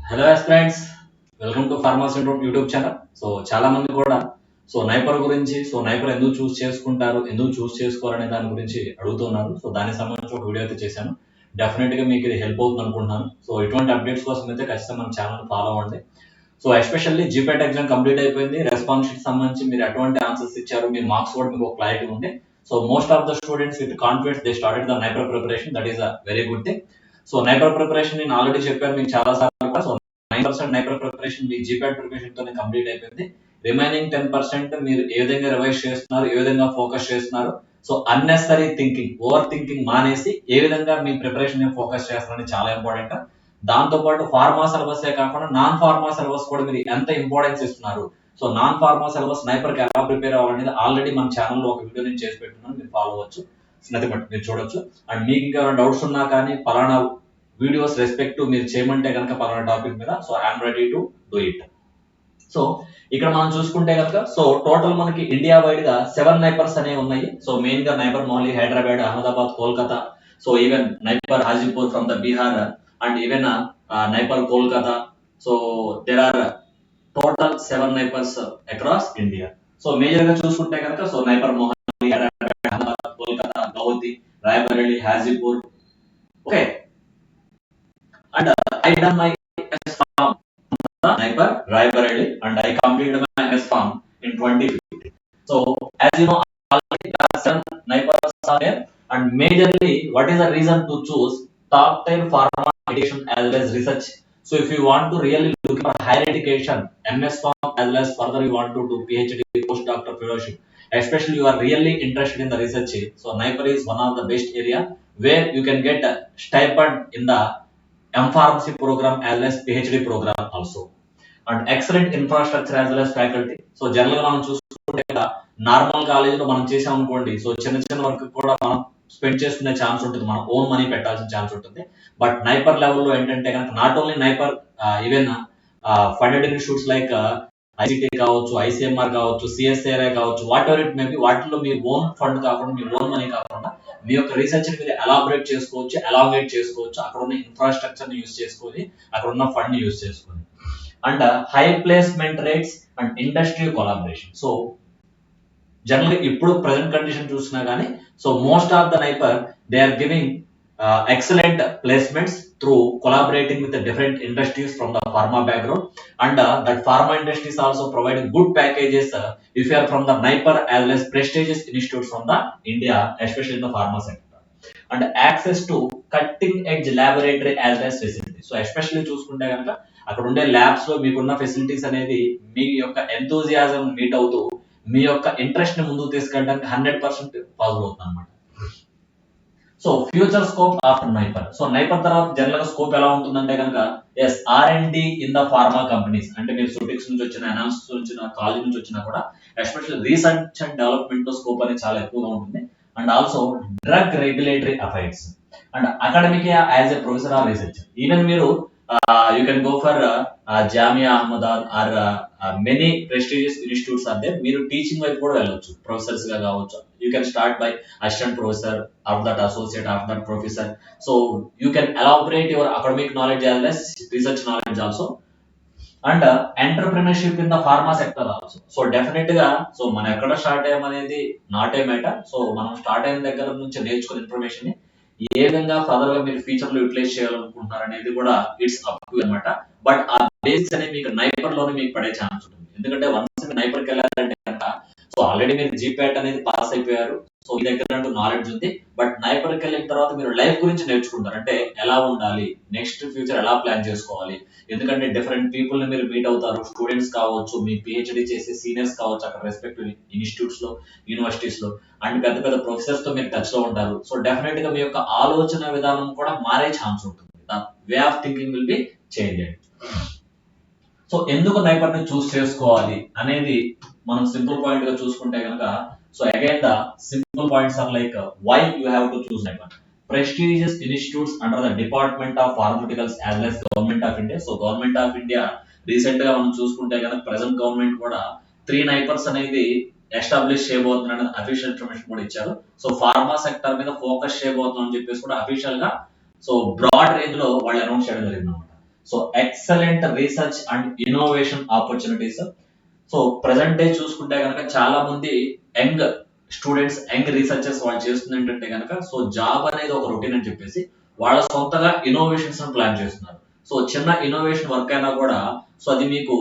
Hello friends, welcome to pharma syndrome YouTube channel. చాలా మంది కూడా నైపర్ గురించి, నైపర్ ఎందుకు చూస్ చేసుకుంటారు, ఎందుకు చూస్ చేసుకోవాలనే దాని గురించి అడుగుతున్నారు. దానికి సంబంధించి ఒక వీడియో అయితే చేశాను. డెఫినెట్ గా మీకు ఇది హెల్ప్ అవుతుంది అనుకుంటున్నాను. ఇటువంటి అప్డేట్స్ కోసం అయితే ఖచ్చితంగా మన ఛానల్ ఫాలో అవ్వండి. ఎస్పెషల్లీ జీపేట్ ఎగ్జామ్ కంప్లీట్ అయిపోయింది. రెస్పాన్స్ షీట్ సంబంధించి మీరు ఎటువంటి ఆన్సర్స్ ఇచ్చారు, మీ మార్క్స్ కూడా మీకు ఒక క్లారిటీ ఉంది. Most of the students with confidence they started the NIPER preparation. That is a very good thing. NIPER preparation నేను ఆల్రెడీ చెప్పాను మీకు చాలా సార్లు కూడా. 9% నైపర్ ప్రిపరేషన్ మీ జీపేట్ ప్రిపరేషన్ తోనే కంప్లీట్ అయిపోయింది. రిమైనింగ్ 10% మీరు ఏ విధంగా రివైజ్ చేస్తున్నారు, ఏ విధంగా ఫోకస్ చేస్తున్నారు, అన్నెసరీ థింకింగ్, ఓవర్ థింకింగ్ మానేసి ఏ విధంగా మీ ప్రిపరేషన్ ఫోకస్ చేస్తున్నారని చాలా ఇంపార్టెంట్. దాంతో పాటు ఫార్మా సిలబస్ కాకుండా నాన్ ఫార్మా సిలబస్ కూడా మీరు ఎంత ఇంపార్టెన్స్ ఇస్తున్నారు. నాన్ ఫార్మా సిలబస్ నైపర్ కి ఎలా ప్రిపేర్ అవ్వాలనేది ఆల్రెడీ మన ఛానల్లో ఒక వీడియో నేను చేసి పెట్టున్నాను, మీరు ఫాలో అవ్వచ్చు. నథింగ్ బట్ మీరు చూడొచ్చు. అండ్ మీకు ఇంకా డౌట్స్ ఉన్నా కానీ పలానా వీడియోస్ రెస్పెక్ట్ మీరు చేయమంటే కనుక పలానా టాపిక్ మీద I'm ready to do it. ఇక్కడ మనం చూసుకుంటే కనుక టోటల్ మనకి ఇండియా వైడ్ గా 7 నైపర్స్ అనేవి ఉన్నాయి. మెయిన్ గా NIPER Mohali, Hyderabad, Ahmedabad, Kolkata, even NIPER Hajipur from the Bihar and even NIPER Kolkata. There are total 7 NIPERs across India. Major గా చూసుకుంటే కనుక NIPER Mohali, Hyderabad, Ahmedabad, Kolkata, Guwahati, Raebareli, Hajipur. Okay. And I done my MS Farm Naiper, Raebareli, and I completed my MS Farm in 2015. As you know, already there are 7 Naipers are there, and majorly, what is the reason to choose top 10 pharma education as well as research? If you want to really look for higher education, MS Farm as well as further you want to do PhD, postdoctoral fellowship, especially you are really interested in the research. Naiper is one of the best area where you can get a stipend in the M-Pharmacy program as well as PhD program also. And excellent infrastructure as well as faculty. General గా మనం చూసుకుంటే normal college లో మనం చేసాం అనుకోండి, చిన్న చిన్న work కూడా మనం స్పెండ్ చేసుకునే ఛాన్స్ ఉంటుంది, మన ఓన్ మనీ పెట్టాల్సిన ఛాన్స్ ఉంటుంది. బట్ నైపర్ లెవెల్లో ఏంటంటే కనుక not only NIPER, even funded institutes like ICT కావచ్చు, ఐసిఎంఆర్ కావచ్చు, సిఎస్ఏఆర్ఐ కావచ్చు, వాట్ ఎవర్ ఇట్ మేబీ, వాటిలో మీ ఓన్ ఫండ్ కాకుండా, మీ ఓన్ మనీ కాకుండా మీ యొక్క రీసెర్చ్ ని మీరు ఎలాబరేట్ చేసుకోవచ్చు, ఎలాంగేట్ చేసుకోవచ్చు, అక్కడ ఉన్న ఇన్ఫ్రాస్ట్రక్చర్ ని యూజ్ చేసుకొని, అక్కడ ఉన్న ఫండ్ ని యూజ్ చేసుకొని. And high placement rates and industry collaboration. General ఇప్పుడు ప్రెసెంట్ కండిషన్ చూసినా కానీ most of the NIPER they are giving excellent placements through collaborating with the different industries from the pharma background, and that pharma industries also providing good packages if you are from the Naiper as well as prestigious institutes from the India, especially in the pharma sector, and access to cutting edge laboratory as well as facilities. Especially చూసుకుంటే కనుక అక్కడ ఉండే labs లో మీకున్న facilities అనేది మీ యొక్క enthusiasm meet అవుతూ మీ యొక్క ఇంట్రెస్ట్ ని ముందుకు తీసుకెళ్ళడానికి 100% పాసిబుల్ అవుతుంది అన్నమాట. Future scope after NIPER. NIPER తర్వాత జనరల్ గా స్కోప్ ఎలా ఉంటుందంటే కనుక R&D in the pharma companies, అంటే మీరు సూటిక్స్ నుంచి వచ్చిన, అనాలిసిస్ నుంచి వచ్చిన, కాలేజ్ నుంచి వచ్చినా కూడా ఎస్పెషల్లీ రీసెర్చ్ అండ్ డెవలప్మెంట్ లో స్కోప్ అనేది చాలా ఎక్కువగా ఉంటుంది. And also drug regulatory affairs and academic as a professor or research. Even మీరు you can go for Jamia Ahmedabad or many prestigious institutes are there. మీరు టీచింగ్ వైపు కూడా వెళ్ళొచ్చు, ప్రొఫెసర్స్ గా కావచ్చు. You can start by assistant professor, after that associate, after that professor. You can elaborate your academic knowledge as well as research knowledge also. And entrepreneurship in the pharma sector also. Definite గా మనం ఎక్కడ start అయ్యామనేది not a matter. మనం start అయిన దగ్గర నుంచి నేర్చుకున్న information ని ఏ విధంగా ఫర్దర్ గా మీరు ఫ్యూచర్ లో యూటిలైజ్ చేయాలనుకుంటున్నారు అనేది కూడా ఇట్స్ అప్ టు అనమాట. బట్ ఆ బేసిక్స్ అనేది మీకు నైపర్ లోనే మీకు పడే ఛాన్స్ ఉంటుంది. ఎందుకంటే వన్స్ మీరు నైపర్ కి వెళ్ళాలంటే కనుక ఆల్రెడీ మీరు జీపేట్ అనేది పాస్ అయిపోయారు, మీ దగ్గర నాలెడ్జ్ ఉంది. బట్ నైపర్ కి వెళ్ళిన తర్వాత మీరు లైఫ్ గురించి నేర్చుకుంటారు, అంటే ఎలా ఉండాలి, నెక్స్ట్ ఫ్యూచర్ ఎలా ప్లాన్ చేసుకోవాలి. ఎందుకంటే డిఫరెంట్ పీపుల్ ని మీరు మీట్ అవుతారు, స్టూడెంట్స్ కావచ్చు, మీ పిహెచ్డి చేసే సీనియర్స్ కావచ్చు అక్కడ రెస్పెక్టివ్ ఇన్స్టిట్యూట్స్ లో, యూనివర్సిటీస్ లో, అండ్ పెద్ద పెద్ద ప్రొఫెసర్స్ తో మీరు టచ్ లో ఉంటారు. డెఫినెట్ గా మీ యొక్క ఆలోచన విధానం కూడా మారే ఛాన్స్ ఉంటుంది. Way of thinking will be change. ఎందుకు నైపర్ ని చూస్ చేసుకోవాలి అనేది మనం సింపుల్ పాయింట్ గా చూసుకుంటే కనుక again the simple points are like why you have to choose NIPER. Prestigious institutes under the department of pharmaceuticals as well as government of India. Government of India recent గా మనం చూసుకుంటే కనుక ప్రెసెంట్ గవర్నమెంట్ కూడా 3 నైపర్స్ అనేది establish చేయబోతున్న official information కూడా ఇచ్చారు. Pharma sector మీద ఫోకస్ చేయబోతున్నాం అని చెప్పేసి కూడా అఫీషియల్ గా బ్రాడ్ రేంజ్ లో వాళ్ళు అనౌన్స్ చేయడం జరిగింది అనమాట. So excellent research and innovation opportunities. So present day చూసుకుంటే కనుక చాలా మంది యంగ్ స్టూడెంట్స్, యంగ్ రీసెర్చర్స్ వాళ్ళు చేస్తుంది ఏంటంటే కనుక సో జాబ్ అనేది ఒక రొటీన్ అని చెప్పేసి వాళ్ళ సొంతగా ఇన్నోవేషన్స్ ప్లాన్ చేస్తున్నారు. సో చిన్న ఇన్నోవేషన్ వర్క్ అయినా కూడా సో అది మీకు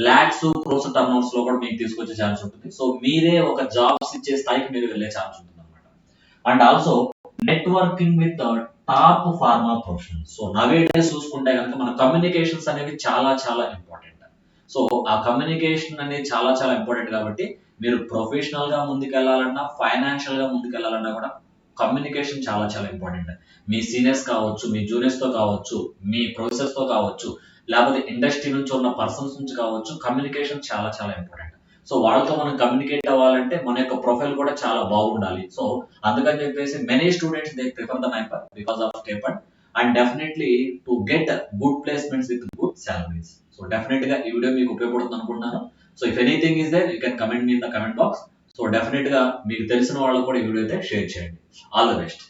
లాక్స్ క్రోస్ టర్న్ లో కూడా మీకు తీసుకొచ్చే ఛాన్స్ ఉంటుంది. సో మీరే ఒక జాబ్స్ ఇచ్చే స్థాయికి మీరు వెళ్ళే ఛాన్స్ ఉంటుంది అనమాట. And also networking with top pharma professionals. So nowadays చూసుకుంటే కనుక మన కమ్యూనికేషన్స్ అనేవి చాలా చాలా ఇంపార్టెంట్. సో ఆ కమ్యూనికేషన్ అనేది చాలా చాలా ఇంపార్టెంట్ కాబట్టి మీరు ప్రొఫెషనల్ గా ముందుకెళ్లాలన్నా, ఫైనాన్షియల్ గా ముందుకెళ్లాలన్నా కూడా కమ్యూనికేషన్ చాలా చాలా ఇంపార్టెంట్. మీ సీనియర్స్ కావచ్చు, మీ జూనియర్స్ తో కావచ్చు, మీ ప్రొఫెసర్స్ తో కావచ్చు, లేకపోతే ఇండస్ట్రీ నుంచి ఉన్న పర్సన్స్ నుంచి కావచ్చు, కమ్యూనికేషన్ చాలా చాలా ఇంపార్టెంట్. సో వాళ్ళతో మనం కమ్యూనికేట్ అవ్వాలంటే మన యొక్క ప్రొఫైల్ కూడా చాలా బాగుండాలి. సో అందుకని చెప్పేసి many students they prefer the NIPER because of stipend and definitely to get good placements with good salaries. So definite గా ఈ వీడియో మీకు ఉపయోగపడుతుంది అనుకుంటున్నాను. So if anything is there you can comment me in the comment box. So definite గా మీకు తెలిసిన వాళ్ళకు కూడా ఈ వీడియో అయితే షేర్ చేయండి. All the best.